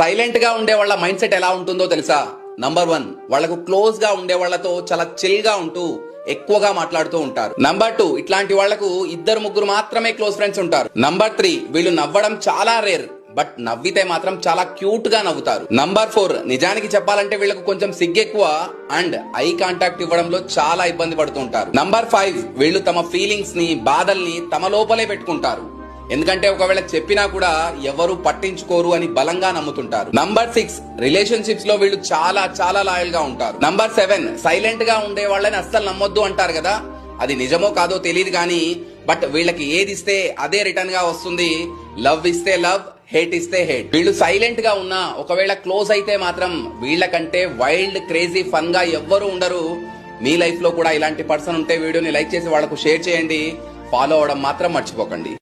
Silent గా ఉండే వాళ్ళ మైండ్ సెట్ ఎలా ఉంటుందో తెలుసా? నంబర్ 1, వాళ్లకు క్లోజ్ గా ఉండే వాళ్ళతో చాలా చిల్ గా ఉంటూ ఎక్కువగా మాట్లాడుతూ ఉంటారు. నంబర్ 2, ఇట్లాంటి వాళ్లకు 2-3 మాత్రమే క్లోజ్ ఫ్రెండ్స్ ఉంటారు. నంబర్ 3, వీళ్ళు నవ్వడం చాలా రేర్, బట్ నవ్వితే మాత్రం చాలా క్యూట్ గా నవ్వుతారు. నంబర్ 4, నిజానికి చెప్పాలంటే వీళ్ళకు కొంచెం సిగ్గెక్కువ అండ్ ఐ కాంటాక్ట్ ఇవ్వడంలో చాలా ఇబ్బంది పడుతూ ఉంటారు. నంబర్ 5, వీళ్ళు తమ ఫీలింగ్స్ ని, బాధల్ని తమ లోపలే పెట్టుకుంటారు. ఎందుకంటే ఒకవేళ చెప్పినా కూడా ఎవరు పట్టించుకోరు అని బలంగా నమ్ముతుంటారు. నంబర్ 6, రిలేషన్షిప్స్ లో వీళ్ళు చాలా చాలా లాయల్ గా ఉంటారు. నంబర్ 7, సైలెంట్ గా ఉండే వాళ్ళని అస్సలు నమ్మొద్దు అంటారు కదా, అది నిజమో కాదో తెలియదు కానీ బట్ వీళ్ళకి ఏది ఇస్తే అదే రిటర్న్ గా వస్తుంది. లవ్ ఇస్తే లవ్, హేట్ ఇస్తే హేట్. వీళ్ళు సైలెంట్ గా ఉన్నా ఒకవేళ క్లోజ్ అయితే మాత్రం వీళ్ళకంటే వైల్డ్ క్రేజీ ఫన్ గా ఎవ్వరూ ఉండరు. మీ లైఫ్ లో కూడా ఇలాంటి పర్సన్ ఉంటే వీడియోని లైక్ చేసి వాళ్ళకు షేర్ చేయండి. ఫాలో అవడం మాత్రం మర్చిపోకండి.